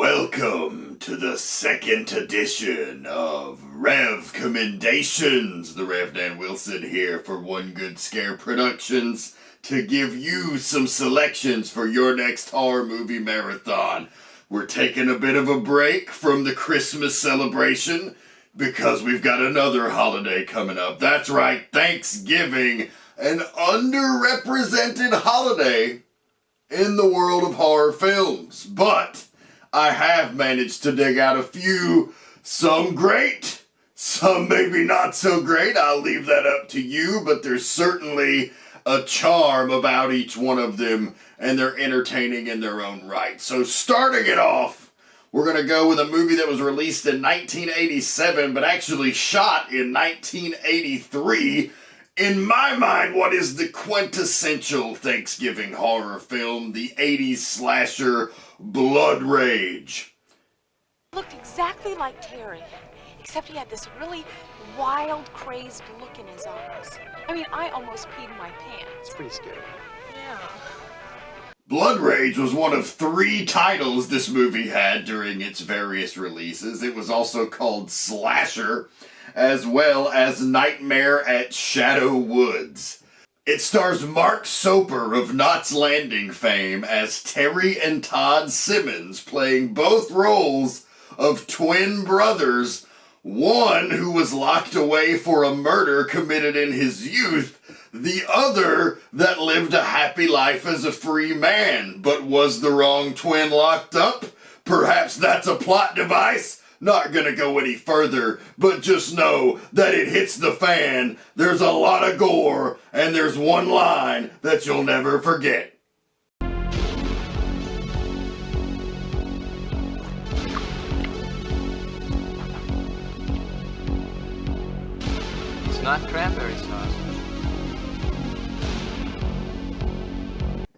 Welcome to the second edition of Revcommendations. The Rev Dan Wilson here for One Good Scare Productions to give you some selections for your next horror movie marathon. We're taking a bit of a break from the Christmas celebration because we've got another holiday coming up. That's right, Thanksgiving, an underrepresented holiday in the world of horror films. But I have managed to dig out a few, some great, some maybe not so great. I'll leave that up to you, but there's certainly a charm about each one of them, and they're entertaining in their own right. So starting it off, we're going to go with a movie that was released in 1987, but actually shot in 1983. In my mind, what is the quintessential Thanksgiving horror film, the 80s slasher Blood Rage. Looked exactly like Terry, except he had this really wild, crazed look in his eyes. I mean, I almost peed my pants. It's pretty scary. Yeah. Blood Rage was one of 3 titles this movie had during its various releases. It was also called Slasher, as well as Nightmare at Shadow Woods. It stars Mark Soper of Knots Landing fame as Terry and Todd Simmons, playing both roles of twin brothers, one who was locked away for a murder committed in his youth, the other that lived a happy life as a free man. But was the wrong twin locked up? Perhaps that's a plot device? Not gonna go any further, but just know that it hits the fan. There's a lot of gore, and there's one line that you'll never forget. It's not cranberry sauce.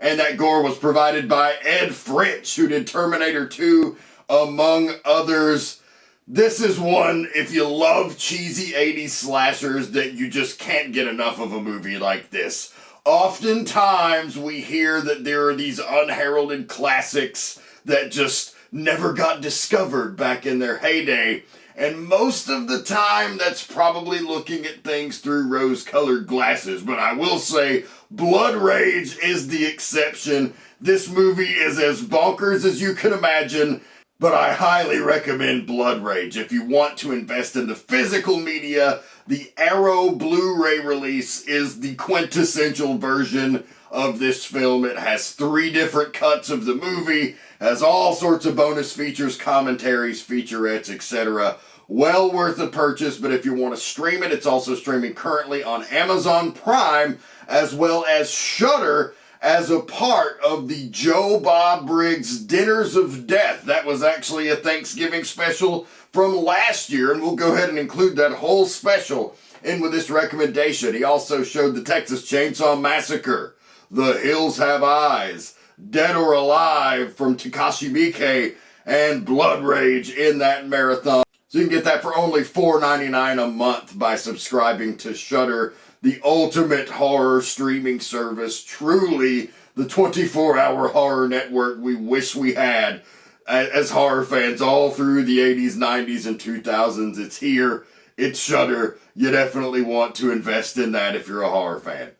And that gore was provided by Ed French, who did Terminator 2, among others. This is one, if you love cheesy 80s slashers, that you just can't get enough of a movie like this. Oftentimes, we hear that there are these unheralded classics that just never got discovered back in their heyday. And most of the time, that's probably looking at things through rose-colored glasses. But I will say, Blood Rage is the exception. This movie is as bonkers as you can imagine. But I highly recommend Blood Rage. If you want to invest in the physical media, the Arrow Blu-ray release is the quintessential version of this film. It has 3 different cuts of the movie, has all sorts of bonus features, commentaries, featurettes, etc. Well worth the purchase, but if you want to stream it, it's also streaming currently on Amazon Prime, as well as Shudder, as a part of the Joe Bob Briggs Dinners of Death. That was actually a Thanksgiving special from last year, and we'll go ahead and include that whole special in with this recommendation. He also showed the Texas Chainsaw Massacre, The Hills Have Eyes, Dead or Alive from Takashi Miike, and Blood Rage in that marathon. So you can get that for only $4.99 a month by subscribing to Shudder, the ultimate horror streaming service, truly the 24-hour horror network we wish we had as horror fans all through the 80s, 90s, and 2000s. It's here. It's Shudder. You definitely want to invest in that if you're a horror fan.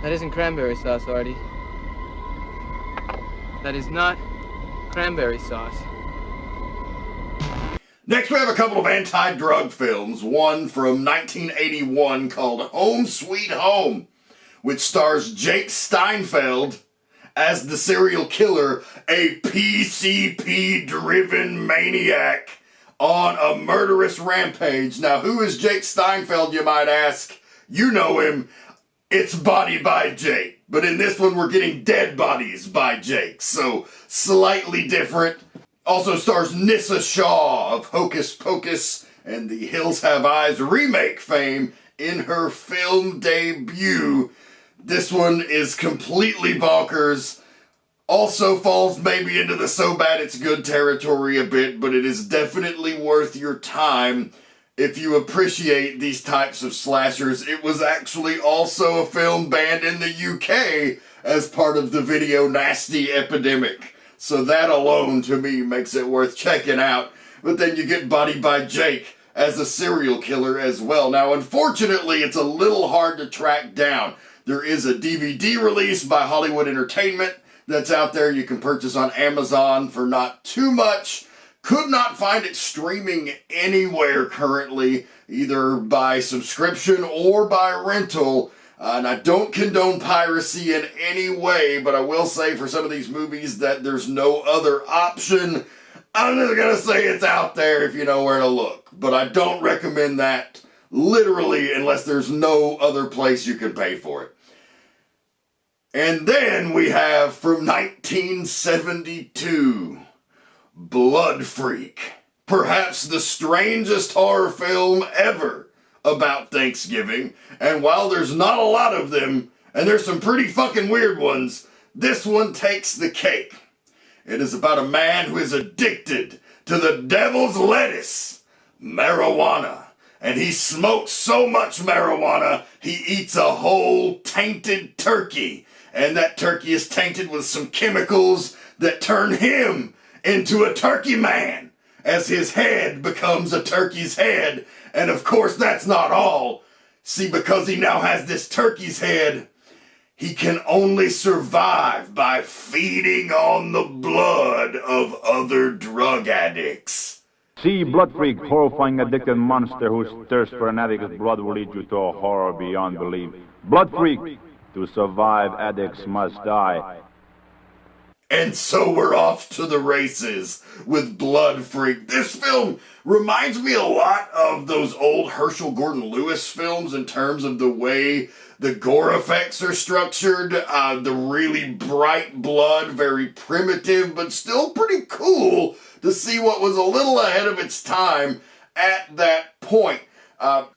That isn't cranberry sauce, Artie. That is not cranberry sauce. Next, we have a couple of anti-drug films, one from 1981 called Home Sweet Home, which stars Jake Steinfeld as the serial killer, a PCP-driven maniac on a murderous rampage. Now, who is Jake Steinfeld, you might ask? You know him. It's Body by Jake. But in this one, we're getting Dead Bodies by Jake, so slightly different. Also stars Nyssa Shaw of Hocus Pocus and the Hills Have Eyes remake fame in her film debut. This one is completely bonkers. Also falls maybe into the so bad it's good territory a bit, but it is definitely worth your time if you appreciate these types of slashers. It was actually also a film banned in the UK as part of the video nasty epidemic. So that alone, to me, makes it worth checking out. But then you get Body by Jake as a serial killer as well. Now, unfortunately, it's a little hard to track down. There is a DVD release by Hollywood Entertainment that's out there you can purchase on Amazon for not too much. Could not find it streaming anywhere currently, either by subscription or by rental. And I don't condone piracy in any way, but I will say for some of these movies that there's no other option. I'm just gonna say it's out there if you know where to look. But I don't recommend that literally unless there's no other place you can pay for it. And then we have from 1972, Blood Freak. Perhaps the strangest horror film ever about Thanksgiving. And while there's not a lot of them, and there's some pretty fucking weird ones, this one takes the cake. It is about a man who is addicted to the devil's lettuce, marijuana. And he smokes so much marijuana, he eats a whole tainted turkey. And that turkey is tainted with some chemicals that turn him into a turkey man, as his head becomes a turkey's head. And of course, that's not all. See, because he now has this turkey's head, he can only survive by feeding on the blood of other drug addicts. See Blood Freak, horrifying addicted monster whose thirst for an addict's blood will lead you to a horror beyond belief. Blood Freak, to survive, addicts must die. And so we're off to the races with Blood Freak. This film reminds me a lot of those old Herschel Gordon Lewis films in terms of the way the gore effects are structured. The really bright blood, very primitive, but still pretty cool to see what was a little ahead of its time at that point.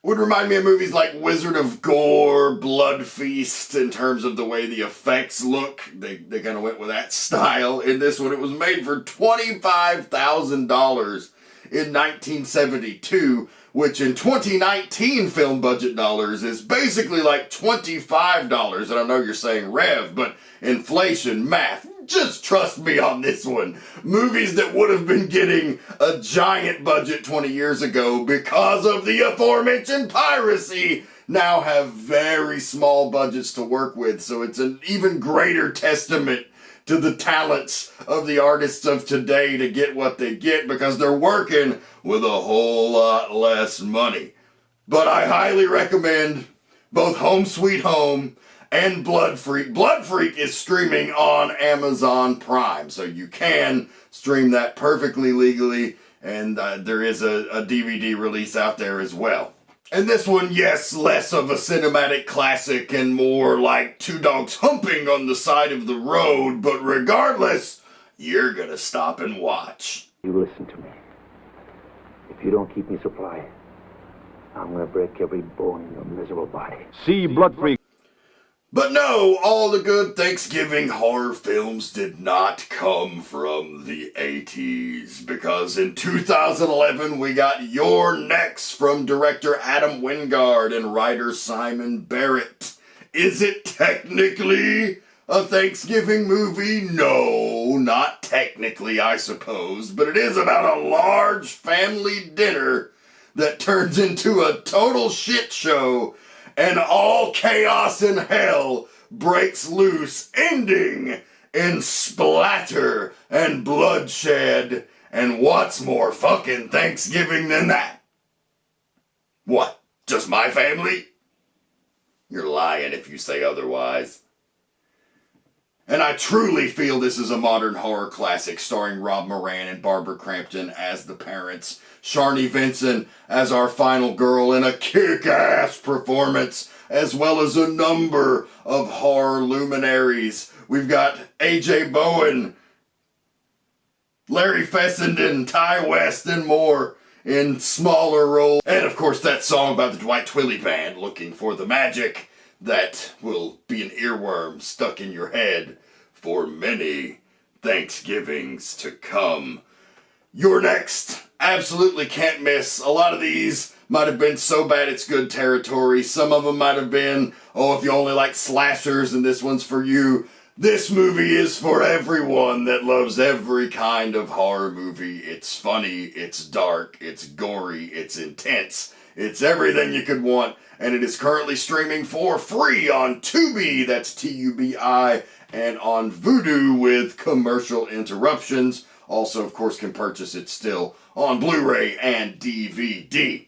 Would remind me of movies like Wizard of Gore, Blood Feast, in terms of the way the effects look. They kind of went with that style in this one. It was made for $25,000 in 1972, which in 2019 film budget dollars is basically like $25. And I know you're saying Rev, but inflation, math, just trust me on this one. Movies that would have been getting a giant budget 20 years ago because of the aforementioned piracy now have very small budgets to work with. So it's an even greater testament to the talents of the artists of today to get what they get because they're working with a whole lot less money. But I highly recommend both Home Sweet Home and Blood Freak. Blood Freak is streaming on Amazon Prime, so you can stream that perfectly legally, and there is a DVD release out there as well. And this one, yes, less of a cinematic classic and more like two dogs humping on the side of the road, but regardless, you're gonna stop and watch. You listen to me. If you don't keep me supplied, I'm gonna break every bone in your miserable body. See Blood Freak. But no, all the good Thanksgiving horror films did not come from the 80s, because in 2011 we got You're Next from director Adam Wingard and writer Simon Barrett. Is it technically a Thanksgiving movie? No, not technically, I suppose, but it is about a large family dinner that turns into a total shit show, and all chaos and hell breaks loose, ending in splatter and bloodshed. And what's more fucking Thanksgiving than that? What, just my family? You're lying if you say otherwise. And I truly feel this is a modern horror classic starring Rob Moran and Barbara Crampton as the parents, Sharni Vinson as our final girl in a kick-ass performance, as well as a number of horror luminaries. We've got A.J. Bowen, Larry Fessenden, Ty West, and more in smaller roles. And of course that song by the Dwight Twilley Band, Looking for the Magic, that will be an earworm stuck in your head for many Thanksgivings to come. You're Next. Absolutely can't miss. A lot of these might have been so bad it's good territory. Some of them might have been, oh, if you only like slashers and this one's for you. This movie is for everyone that loves every kind of horror movie. It's funny, it's dark, it's gory, it's intense, it's everything you could want, and it is currently streaming for free on Tubi, that's Tubi, and on Vudu with commercial interruptions. Also, of course, can purchase it still on Blu-ray and DVD.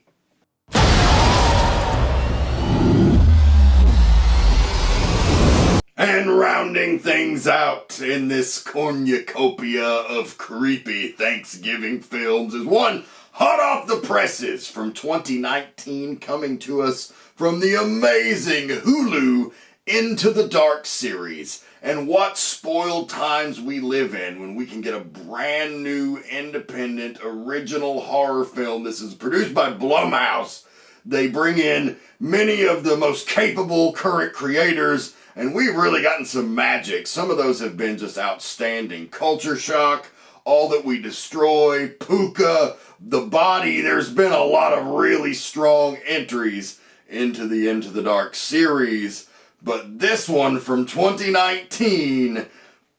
And rounding things out in this cornucopia of creepy Thanksgiving films is one hot off the presses from 2019, coming to us from the amazing Hulu Into the Dark series. And what spoiled times we live in when we can get a brand new, independent, original horror film. This is produced by Blumhouse. They bring in many of the most capable current creators, and we've really gotten some magic. Some of those have been just outstanding. Culture Shock, All That We Destroy, Puka, The Body. There's been a lot of really strong entries into the Dark series. But this one from 2019,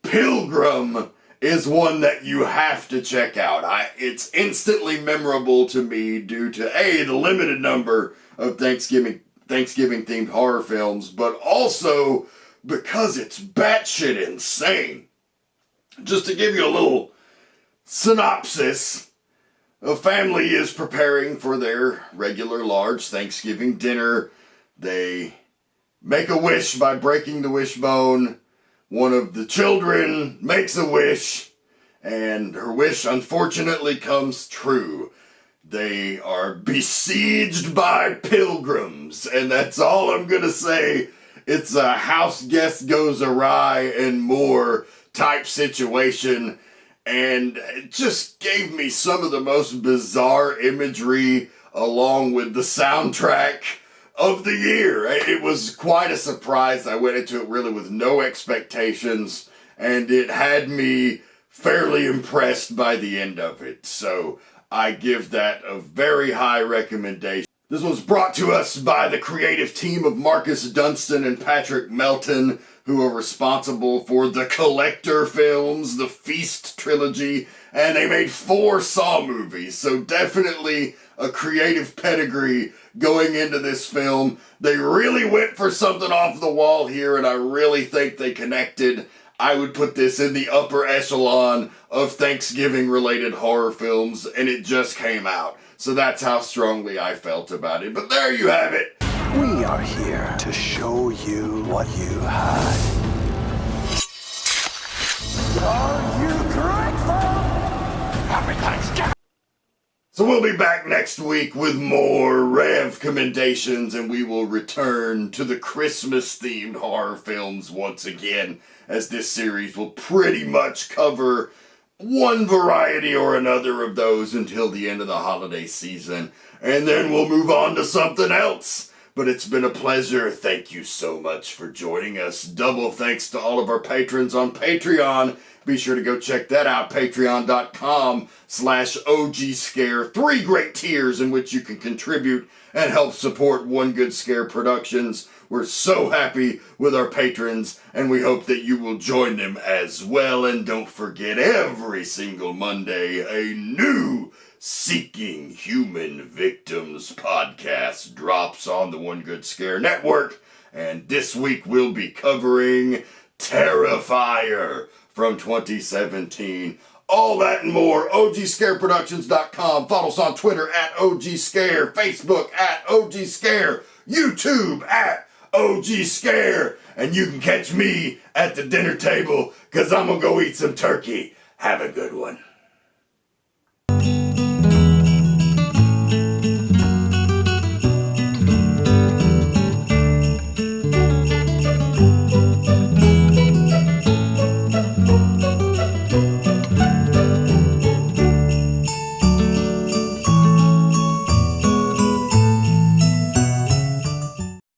Pilgrim, is one that you have to check out. It's instantly memorable to me due to the limited number of Thanksgiving-themed horror films, but also because it's batshit insane. Just to give you a little synopsis, a family is preparing for their regular large Thanksgiving dinner. They make a wish by breaking the wishbone. One of the children makes a wish, and her wish unfortunately comes true. They are besieged by pilgrims, and that's all I'm gonna say. It's a house guest goes awry and more type situation, and it just gave me some of the most bizarre imagery along with the soundtrack of the year. It was quite a surprise. I went into it really with no expectations, and it had me fairly impressed by the end of it. So I give that a very high recommendation. This was brought to us by the creative team of Marcus Dunstan and Patrick Melton, who are responsible for the Collector films, the Feast trilogy, and they made 4 Saw movies. So definitely a creative pedigree going into this film. They really went for something off the wall here, and I really think they connected. I would put this in the upper echelon of Thanksgiving-related horror films, and it just came out. So that's how strongly I felt about it. But there you have it. We are here to show you what you hide. Are you grateful? Everything's So we'll be back next week with more Revcommendations, and we will return to the Christmas-themed horror films once again, as this series will pretty much cover one variety or another of those until the end of the holiday season, and then we'll move on to something else. But it's been a pleasure. Thank you so much for joining us. Double thanks to all of our patrons on Patreon. Be sure to go check that out, patreon.com/OGScare. 3 great tiers in which you can contribute and help support One Good Scare Productions. We're so happy with our patrons, and we hope that you will join them as well. And don't forget, every single Monday, a new Seeking Human Victims podcast drops on the One Good Scare Network. And this week we'll be covering Terrifier from 2017. All that and more, OGScareProductions.com. Follow us on Twitter @OGScare, Facebook @OGScare, YouTube @OGScare. And you can catch me at the dinner table, because I'm going to go eat some turkey. Have a good one.